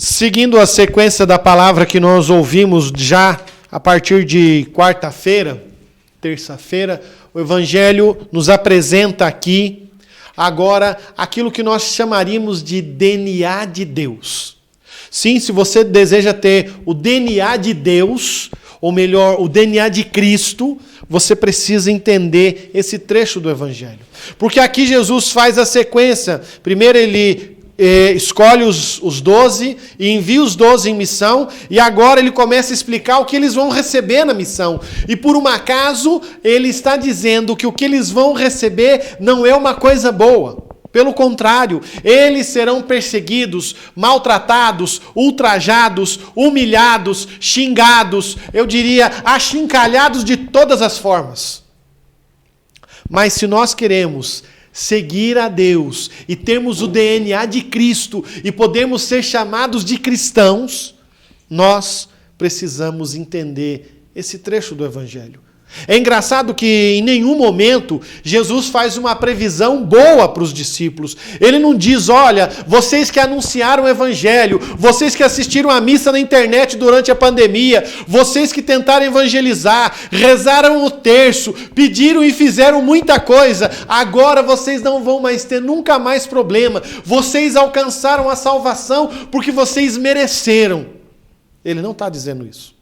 Seguindo a sequência da palavra que nós ouvimos já a partir de quarta-feira, terça-feira, o Evangelho nos apresenta aqui agora aquilo que nós chamaríamos de DNA de Deus. Sim, se você deseja ter o DNA de Deus, ou melhor, o DNA de Cristo, você precisa entender esse trecho do Evangelho. Porque aqui Jesus faz a sequência. Primeiro ele escolhe os 12 e envia os 12 em missão, e agora ele começa a explicar o que eles vão receber na missão. E por um acaso, ele está dizendo que o que eles vão receber não é uma coisa boa. Pelo contrário, eles serão perseguidos, maltratados, ultrajados, humilhados, xingados, eu diria, achincalhados de todas as formas. Mas se nós queremos seguir a Deus e termos o DNA de Cristo e podemos ser chamados de cristãos, nós precisamos entender esse trecho do Evangelho. É engraçado que em nenhum momento Jesus faz uma previsão boa para os discípulos. Ele não diz, olha, vocês que anunciaram o Evangelho, vocês que assistiram a missa na internet durante a pandemia, vocês que tentaram evangelizar, rezaram o terço, pediram e fizeram muita coisa, agora vocês não vão mais ter nunca mais problema. Vocês alcançaram a salvação porque vocês mereceram. Ele não está dizendo isso.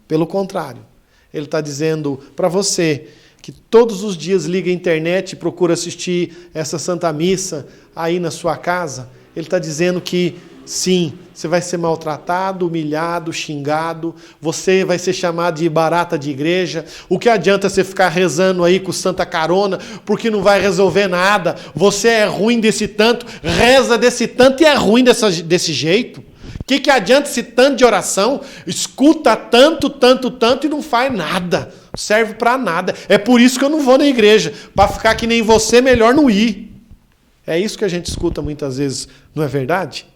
Pelo contrário. Ele está dizendo para você que todos os dias liga a internet e procura assistir essa Santa Missa aí na sua casa. Ele está dizendo que sim, você vai ser maltratado, humilhado, xingado, você vai ser chamado de barata de igreja. O que adianta você ficar rezando aí com Santa Carona, porque não vai resolver nada. Você é ruim desse tanto, reza desse tanto e é ruim desse jeito. O que adianta esse tanto de oração? Escuta tanto e não faz nada. Não serve para nada. É por isso que eu não vou na igreja. Para ficar que nem você, melhor não ir. É isso que a gente escuta muitas vezes, não é verdade?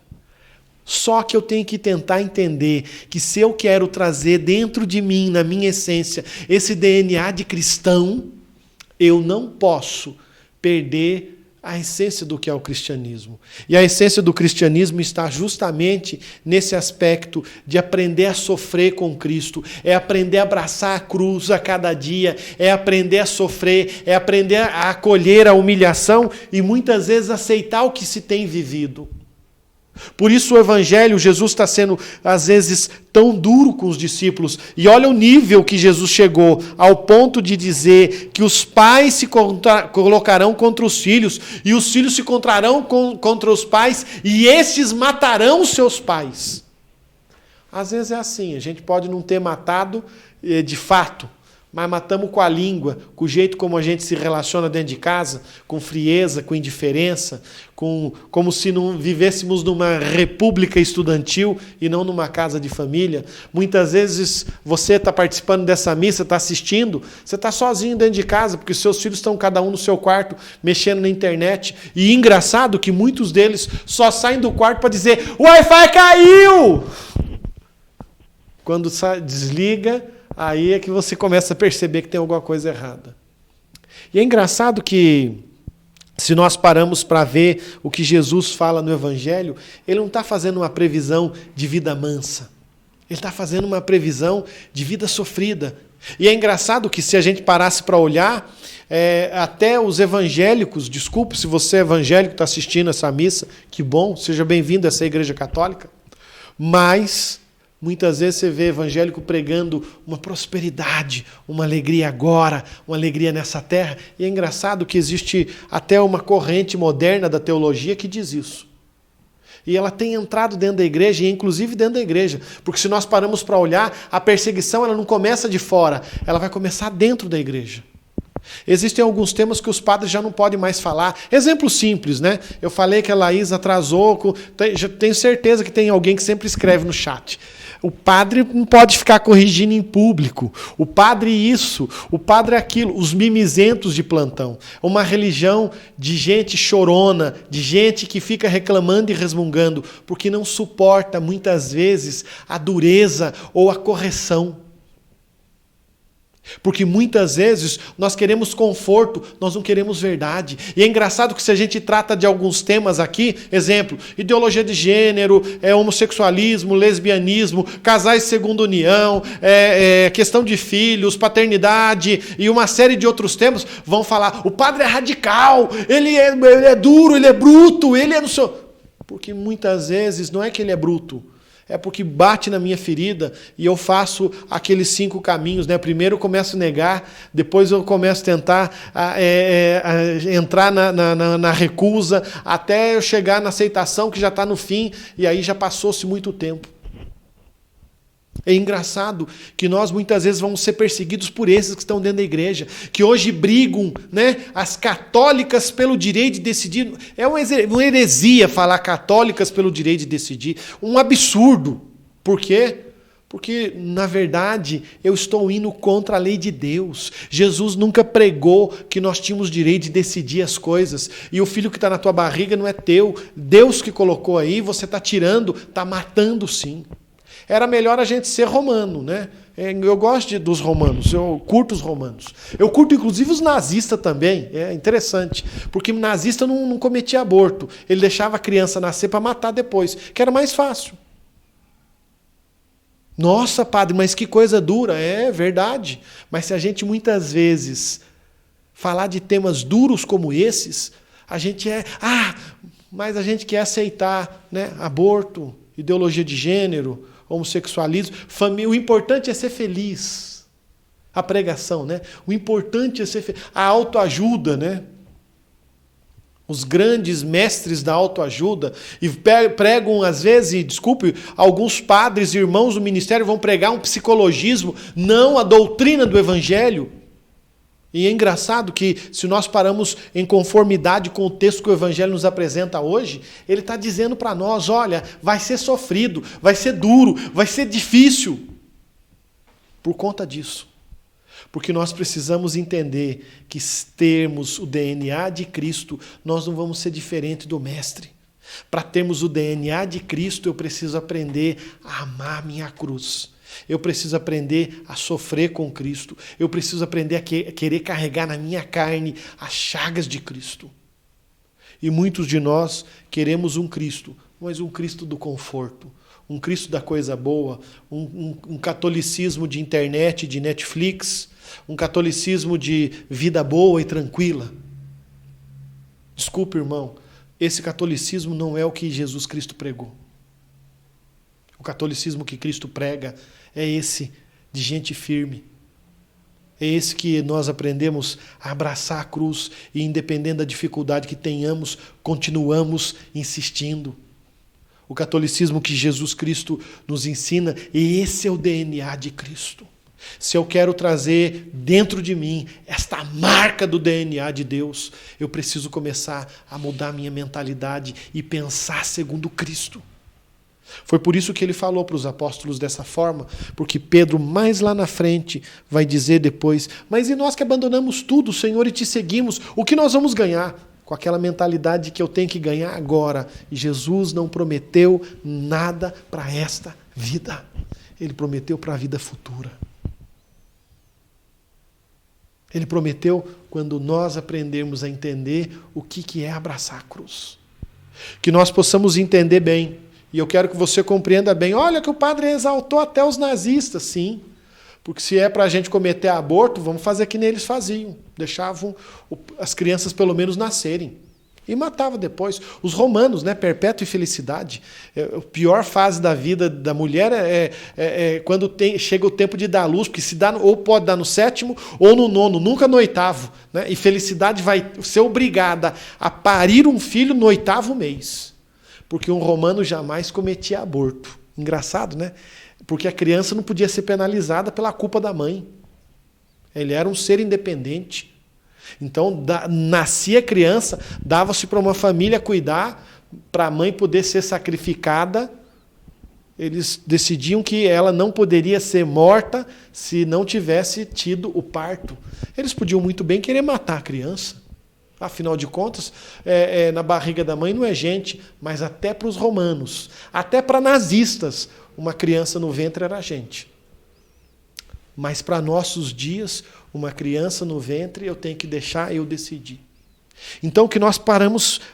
Só que eu tenho que tentar entender que se eu quero trazer dentro de mim, na minha essência, esse DNA de cristão, eu não posso perder a essência do que é o cristianismo. E a essência do cristianismo está justamente nesse aspecto de aprender a sofrer com Cristo, é aprender a abraçar a cruz a cada dia, é aprender a sofrer, é aprender a acolher a humilhação e muitas vezes aceitar o que se tem vivido. Por isso o Evangelho, Jesus está sendo, às vezes, tão duro com os discípulos. E olha o nível que Jesus chegou, ao ponto de dizer que os pais se colocarão contra os filhos, e os filhos se encontrarão contra os pais, e estes matarão os seus pais. Às vezes é assim, a gente pode não ter matado de fato, mas matamos com a língua, com o jeito como a gente se relaciona dentro de casa, com frieza, com indiferença, como se não vivêssemos numa república estudantil e não numa casa de família. Muitas vezes você está participando dessa missa, está assistindo, você está sozinho dentro de casa, porque seus filhos estão cada um no seu quarto, mexendo na internet. E engraçado que muitos deles só saem do quarto para dizer, o Wi-Fi caiu! Quando desliga, aí é que você começa a perceber que tem alguma coisa errada. E é engraçado que, se nós paramos para ver o que Jesus fala no Evangelho, ele não está fazendo uma previsão de vida mansa. Ele está fazendo uma previsão de vida sofrida. E é engraçado que, se a gente parasse para olhar, até os evangélicos, desculpe se você é evangélico, está assistindo essa missa, que bom, seja bem-vindo a essa igreja católica, mas muitas vezes você vê evangélico pregando uma prosperidade, uma alegria agora, uma alegria nessa terra. E é engraçado que existe até uma corrente moderna da teologia que diz isso. E ela tem entrado dentro da igreja, e inclusive dentro da igreja. Porque se nós paramos para olhar, a perseguição ela não começa de fora, ela vai começar dentro da igreja. Existem alguns temas que os padres já não podem mais falar. Exemplo simples, né? Eu falei que a Laís atrasou. Já tenho certeza que tem alguém que sempre escreve no chat. O padre não pode ficar corrigindo em público. O padre isso, o padre aquilo. Os mimizentos de plantão. Uma religião de gente chorona, de gente que fica reclamando e resmungando, porque não suporta, muitas vezes, a dureza ou a correção. Porque muitas vezes nós queremos conforto, nós não queremos verdade. E é engraçado que se a gente trata de alguns temas aqui, exemplo, ideologia de gênero, homossexualismo, lesbianismo, casais segunda união, questão de filhos, paternidade e uma série de outros temas, vão falar, o padre é radical, ele é duro, ele é bruto, ele é no seu... Porque muitas vezes não é que ele é bruto, é porque bate na minha ferida e eu faço aqueles 5 caminhos, né? Primeiro eu começo a negar, depois eu começo a tentar entrar na recusa, até eu chegar na aceitação que já está no fim, e aí já passou-se muito tempo. É engraçado que nós muitas vezes vamos ser perseguidos por esses que estão dentro da igreja, que hoje brigam, né, as católicas pelo direito de decidir. É uma heresia falar católicas pelo direito de decidir. Um absurdo. Por quê? Porque, na verdade, eu estou indo contra a lei de Deus. Jesus nunca pregou que nós tínhamos direito de decidir as coisas. E o filho que está na tua barriga não é teu. Deus que colocou aí, você está tirando, está matando sim. Era melhor a gente ser romano, né? Eu gosto dos romanos, eu curto os romanos. Eu curto, inclusive, os nazistas também. É interessante, porque o nazista não cometia aborto. Ele deixava a criança nascer para matar depois, que era mais fácil. Nossa, padre, mas que coisa dura. É verdade. Mas se a gente muitas vezes falar de temas duros como esses, a gente mas a gente quer aceitar, né? Aborto, ideologia de gênero, homossexualismo, família. O importante é ser feliz. A pregação, né? O importante é ser feliz. A autoajuda, né? Os grandes mestres da autoajuda e pregam, às vezes, desculpe, alguns padres e irmãos do ministério vão pregar um psicologismo, não a doutrina do evangelho. E é engraçado que, se nós paramos em conformidade com o texto que o Evangelho nos apresenta hoje, ele está dizendo para nós, olha, vai ser sofrido, vai ser duro, vai ser difícil. Por conta disso. Porque nós precisamos entender que, se termos o DNA de Cristo, nós não vamos ser diferente do Mestre. Para termos o DNA de Cristo, eu preciso aprender a amar minha cruz. Eu preciso aprender a sofrer com Cristo. Eu preciso aprender a querer carregar na minha carne as chagas de Cristo. E muitos de nós queremos um Cristo, mas um Cristo do conforto, um Cristo da coisa boa, um catolicismo de internet, de Netflix, um catolicismo de vida boa e tranquila. Desculpe, irmão, esse catolicismo não é o que Jesus Cristo pregou. O catolicismo que Cristo prega é esse de gente firme. É esse que nós aprendemos a abraçar a cruz e, independente da dificuldade que tenhamos, continuamos insistindo. O catolicismo que Jesus Cristo nos ensina, e esse é o DNA de Cristo. Se eu quero trazer dentro de mim esta marca do DNA de Deus, eu preciso começar a mudar minha mentalidade e pensar segundo Cristo. Foi por isso que ele falou para os apóstolos dessa forma, porque Pedro, mais lá na frente, vai dizer depois, mas e nós que abandonamos tudo, Senhor, e te seguimos, o que nós vamos ganhar? Com aquela mentalidade que eu tenho que ganhar agora. E Jesus não prometeu nada para esta vida. Ele prometeu para a vida futura. Ele prometeu quando nós aprendermos a entender o que é abraçar a cruz. Que nós possamos entender bem. E eu quero que você compreenda bem. Olha que o padre exaltou até os nazistas, sim. Porque se é para a gente cometer aborto, vamos fazer que nem eles faziam. Deixavam as crianças pelo menos nascerem. E matava depois. Os romanos, né? Perpétua infelicidade. A pior fase da vida da mulher é quando chega o tempo de dar luz, porque se dá, ou pode dar no 7º ou no 9º, nunca no 8º. Né? E felicidade vai ser obrigada a parir um filho no 8º mês. Porque um romano jamais cometia aborto. Engraçado, né? Porque a criança não podia ser penalizada pela culpa da mãe. Ele era um ser independente. Então, nascia a criança, dava-se para uma família cuidar, para a mãe poder ser sacrificada. Eles decidiam que ela não poderia ser morta se não tivesse tido o parto. Eles podiam muito bem querer matar a criança. Afinal de contas, na barriga da mãe não é gente, mas até para os romanos, até para nazistas, uma criança no ventre era gente. Mas para nossos dias, uma criança no ventre, eu tenho que deixar eu decidir. Então que nós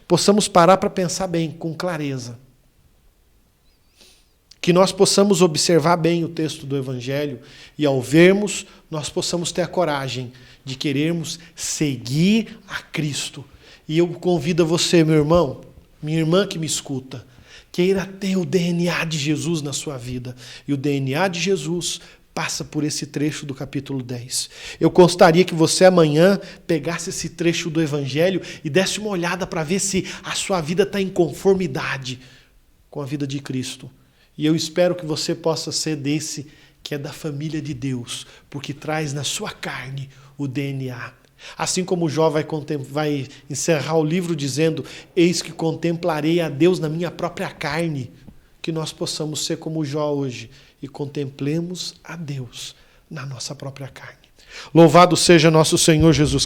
possamos parar para pensar bem, com clareza. Que nós possamos observar bem o texto do Evangelho e ao vermos, nós possamos ter a coragem de querermos seguir a Cristo. E eu convido você, meu irmão, minha irmã que me escuta, queira ter o DNA de Jesus na sua vida. E o DNA de Jesus passa por esse trecho do capítulo 10. Eu gostaria que você amanhã pegasse esse trecho do Evangelho e desse uma olhada para ver se a sua vida está em conformidade com a vida de Cristo. E eu espero que você possa ser desse que é da família de Deus, porque traz na sua carne o DNA. Assim como Jó vai encerrar o livro dizendo: eis que contemplarei a Deus na minha própria carne, que nós possamos ser como Jó hoje e contemplemos a Deus na nossa própria carne. Louvado seja nosso Senhor Jesus Cristo.